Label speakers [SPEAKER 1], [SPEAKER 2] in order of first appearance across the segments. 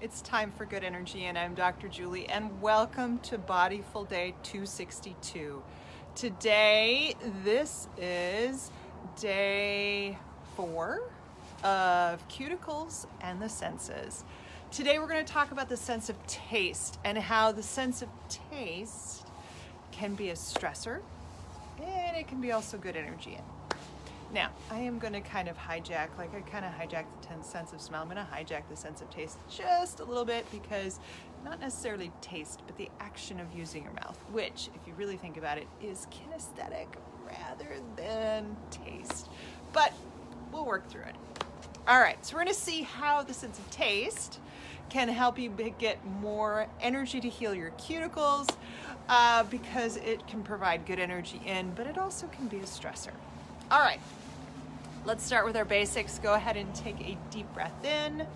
[SPEAKER 1] It's time for good energy, and I'm Dr. Julie, and welcome to Bodyful Day 262. Today, this is day 4 of cuticles and the senses. Today, we're going to talk about the sense of taste and how the sense of taste can be a stressor, and it can be also good energy. Now, I am going to kind of hijack, like I kind of hijacked the sense of smell. I'm going to hijack the sense of taste just a little bit, because not necessarily taste, but the action of using your mouth, which, if you really think about it, is kinesthetic rather than taste. But we'll work through it. All right, so we're going to see how the sense of taste can help you get more energy to heal your cuticles, because it can provide good energy in, but it also can be a stressor. All right, let's start with our basics. Go ahead and take a deep breath in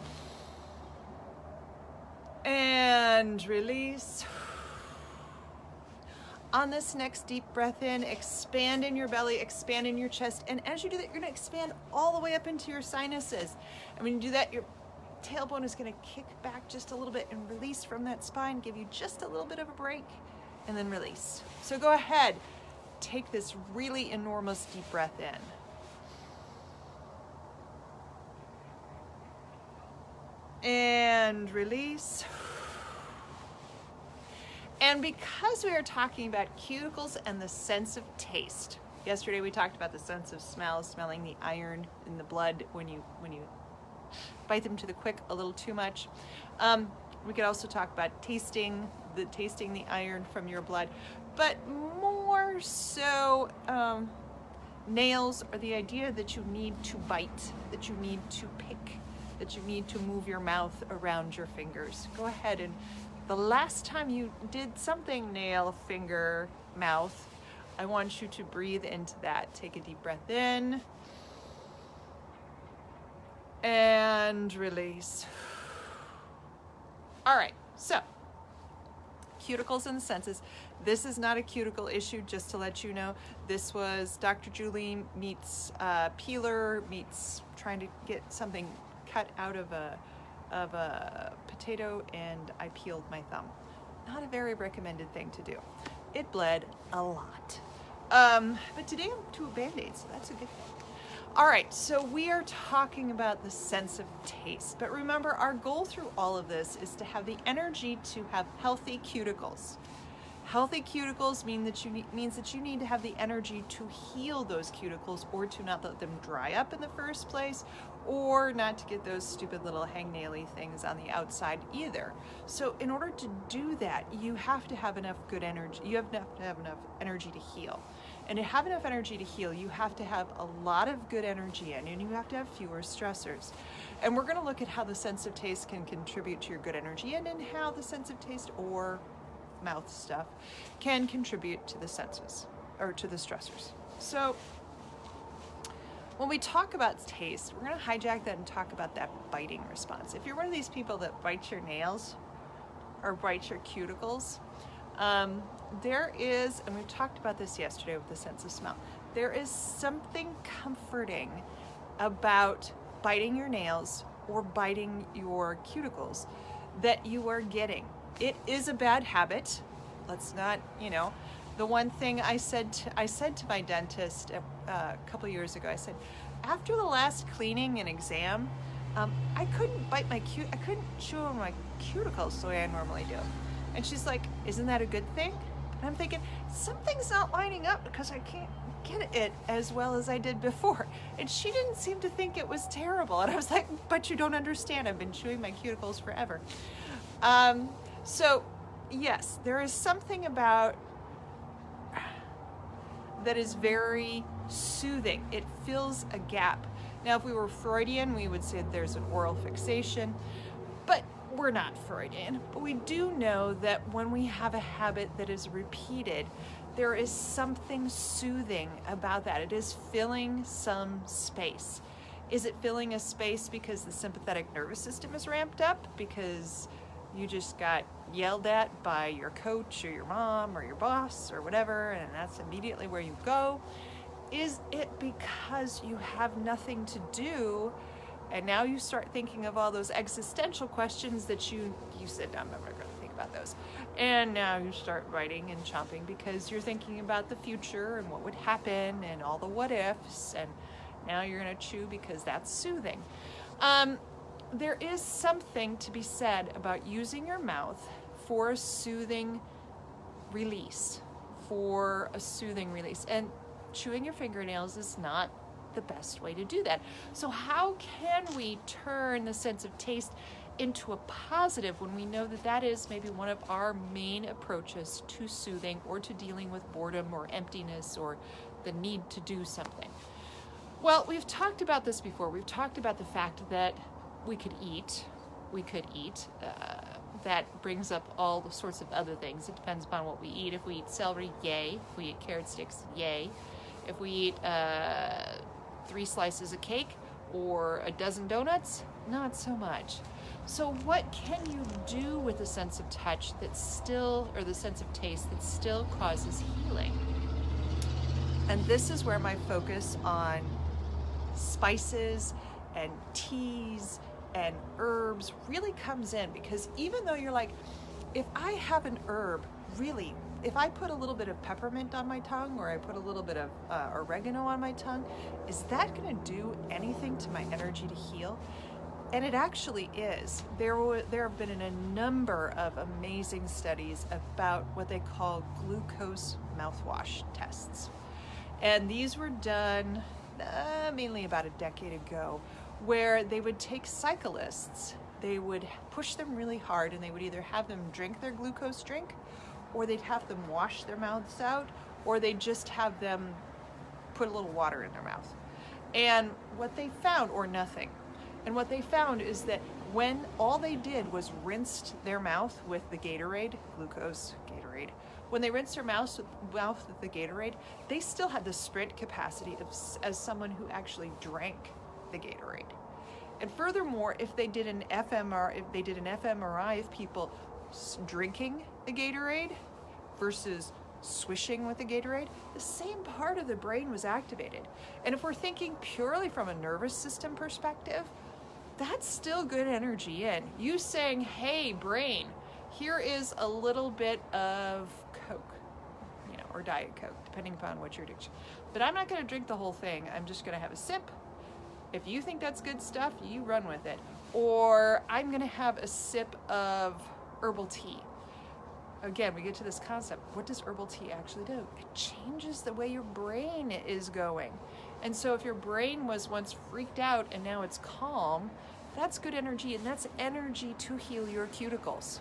[SPEAKER 1] and release. On this next deep breath in, expand in your belly, expand in your chest, and as you do that, you're going to expand all the way up into your sinuses. And when you do that, your tailbone is going to kick back just a little bit and release from that spine, give you just a little bit of a break, and then release. So go ahead. Take this really enormous deep breath in. And release. And because we are talking about cuticles and the sense of taste, yesterday we talked about the sense of smell, smelling the iron in the blood when you bite them to the quick a little too much. We could also talk about tasting the iron from your blood, but more so, nails are the idea that you need to bite, that you need to pick, that you need to move your mouth around your fingers. Go ahead, and the last time you did something nail, finger, mouth, I want you to breathe into that. Take a deep breath in and release. All right, so cuticles and the senses. This is not a cuticle issue, just to let you know. This was Dr. Julie meets peeler, meets trying to get something cut out of a potato, and I peeled my thumb. Not a very recommended thing to do. It bled a lot. But today I'm to a Band-Aid, so that's a good thing. All right, so we are talking about the sense of taste. But remember, our goal through all of this is to have the energy to have healthy cuticles. Healthy cuticles means that you need to have the energy to heal those cuticles, or to not let them dry up in the first place, or not to get those stupid little hangnaily things on the outside either. So in order to do that, you have to have enough good energy. You have to have enough energy to heal. And to have enough energy to heal, you have to have a lot of good energy in, and you have to have fewer stressors. And we're going to look at how the sense of taste can contribute to your good energy, and how the sense of taste or mouth stuff can contribute to the senses, or to the stressors. So when we talk about taste, we're going to hijack that and talk about that biting response. If you're one of these people that bites your nails or bites your cuticles, there is, and we talked about this yesterday with the sense of smell, there is something comforting about biting your nails or biting your cuticles that you are getting. It is a bad habit. Let's not, the one thing I said to my dentist a couple years ago, I said, after the last cleaning and exam, I couldn't I couldn't chew on my cuticles the way I normally do. And she's like, isn't that a good thing? And I'm thinking, something's not lining up, because I can't get it as well as I did before. And she didn't seem to think it was terrible. And I was like, but you don't understand. I've been chewing my cuticles forever. So yes, there is something about that is very soothing. It fills a gap. Now, if we were Freudian, we would say there's an oral fixation, but we're not Freudian. But we do know that when we have a habit that is repeated, there is something soothing about that. It is filling some space. Is it filling a space because the sympathetic nervous system is ramped up, because you just got yelled at by your coach or your mom or your boss or whatever, and that's immediately where you go? Is it because you have nothing to do And now you start thinking of all those existential questions that you said, I'm never going to think about those. And now you start writing and chomping because you're thinking about the future and what would happen and all the what ifs. And now you're going to chew because that's soothing. There is something to be said about using your mouth for a soothing release, And chewing your fingernails is not the best way to do that. So how can we turn the sense of taste into a positive when we know that that is maybe one of our main approaches to soothing or to dealing with boredom or emptiness or the need to do something? Well, we've talked about this before. We've talked about the fact that we could eat. That brings up all the sorts of other things. It depends upon what we eat. If we eat celery, yay. If we eat carrot sticks, yay. If we eat 3 slices of cake or a dozen donuts, not so much. So what can you do with the sense of touch that still, or the sense of taste that still causes healing? And this is where my focus on spices and teas and herbs really comes in, because even though you're like, if I have an herb, really, if I put a little bit of peppermint on my tongue or I put a little bit of oregano on my tongue, is that going to do anything to my energy to heal? And it actually is. There have been a number of amazing studies about what they call glucose mouthwash tests. And these were done mainly about a decade ago, where they would take cyclists, they would push them really hard, and they would either have them drink their glucose drink, or they'd have them wash their mouths out, or they'd just have them put a little water in their mouth. And what they found, or nothing, and what they found is that when all they did was rinsed their mouth with the Gatorade, glucose Gatorade, when they rinsed their mouth with the Gatorade, they still had the sprint capacity as someone who actually drank the Gatorade. And furthermore, if they did an fMRI of people drinking the Gatorade versus swishing with the Gatorade, the same part of the brain was activated. And if we're thinking purely from a nervous system perspective, that's still good energy in. You saying, hey, brain, here is a little bit of Coke, or Diet Coke, depending upon what your addiction. But I'm not going to drink the whole thing. I'm just going to have a sip. If you think that's good stuff, you run with it. Or I'm going to have a sip of herbal tea. Again, we get to this concept. What does herbal tea actually do? It changes the way your brain is going. And so if your brain was once freaked out and now it's calm, that's good energy, and that's energy to heal your cuticles.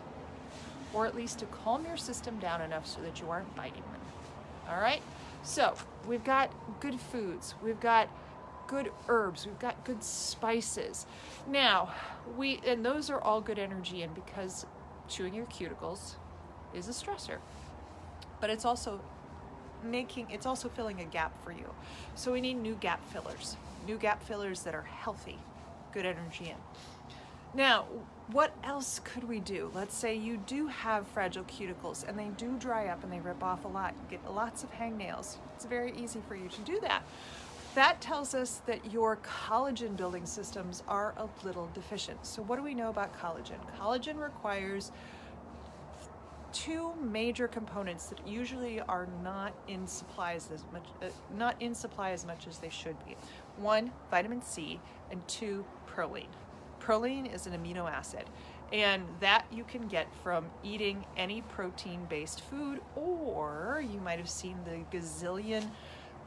[SPEAKER 1] Or at least to calm your system down enough so that you aren't biting them. All right? So we've got good foods. We've got good herbs. We've got good spices. Now, and those are all good energy, and because chewing your cuticles is a stressor, but it's also filling a gap for you. So we need new gap fillers that are healthy, good energy in. Now, what else could we do? Let's say you do have fragile cuticles and they do dry up and they rip off a lot. You get lots of hangnails. It's very easy for you to do that. That tells us that your collagen building systems are a little deficient. So what do we know about collagen? Collagen requires 2 major components that usually are not in supply as much as they should be. 1, vitamin C, and 2, proline. Proline is an amino acid, and that you can get from eating any protein-based food, or you might have seen the gazillion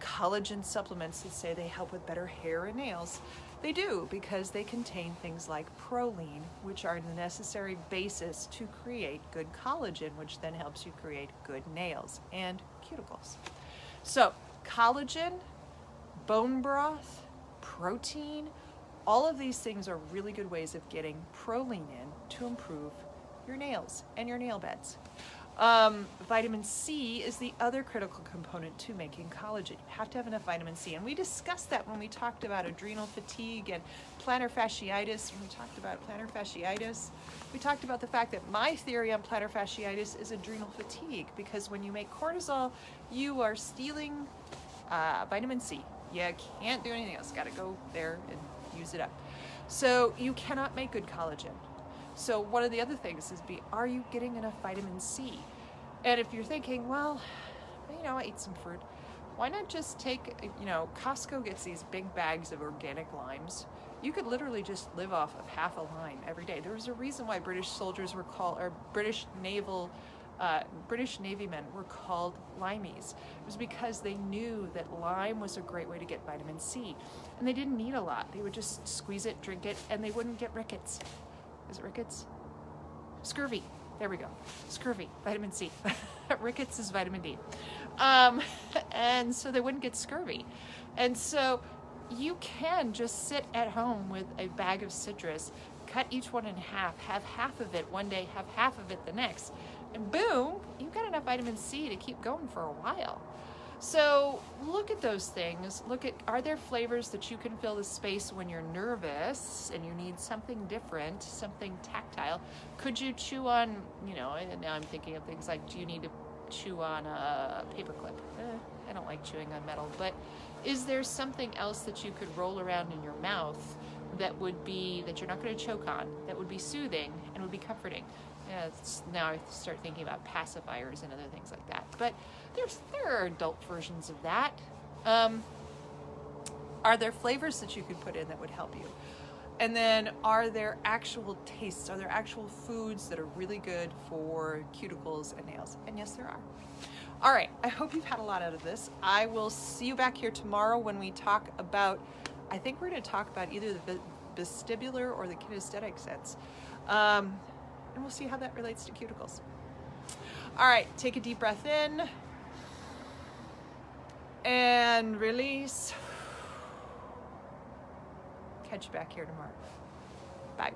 [SPEAKER 1] collagen supplements that say they help with better hair and nails. They do, because they contain things like proline, which are the necessary basis to create good collagen, which then helps you create good nails and cuticles. So collagen, bone broth, protein, all of these things are really good ways of getting proline in to improve your nails and your nail beds. Vitamin C is the other critical component to making collagen. You have to have enough vitamin C. And we discussed that when we talked about adrenal fatigue and plantar fasciitis. When we talked about plantar fasciitis, we talked about the fact that my theory on plantar fasciitis is adrenal fatigue, because when you make cortisol, you are stealing vitamin C. You can't do anything else. Got to go there and use it up. So you cannot make good collagen. So one of the other things is are you getting enough vitamin C? And if you're thinking, well, I eat some fruit, why not just take, Costco gets these big bags of organic limes. You could literally just live off of half a lime every day. There was a reason why British soldiers were called, or British Navy men were called limeys. It was because they knew that lime was a great way to get vitamin C. And they didn't need a lot. They would just squeeze it, drink it, and they wouldn't get rickets. Is it rickets? Scurvy. There we go. Scurvy, vitamin C. Rickets is vitamin D. And so they wouldn't get scurvy. And so you can just sit at home with a bag of citrus, cut each one in half, have half of it one day, have half of it the next, and boom, you've got enough vitamin C to keep going for a while. So look at those things. Are there flavors that you can fill the space when you're nervous and you need something different, something tactile? Could you chew on, and now I'm thinking of things like, do you need to chew on a paperclip? I don't like chewing on metal, but is there something else that you could roll around in your mouth that you're not going to choke on, that would be soothing and would be comforting? Now I start thinking about pacifiers and other things like that. But there are adult versions of that. Are there flavors that you could put in that would help you? And then are there actual tastes? Are there actual foods that are really good for cuticles and nails? And yes, there are. All right, I hope you've had a lot out of this. I will see you back here tomorrow when we talk about, I think we're going to talk about either the vestibular or the kinesthetic sense. And we'll see how that relates to cuticles. All right, take a deep breath in and release. Catch you back here tomorrow. Bye.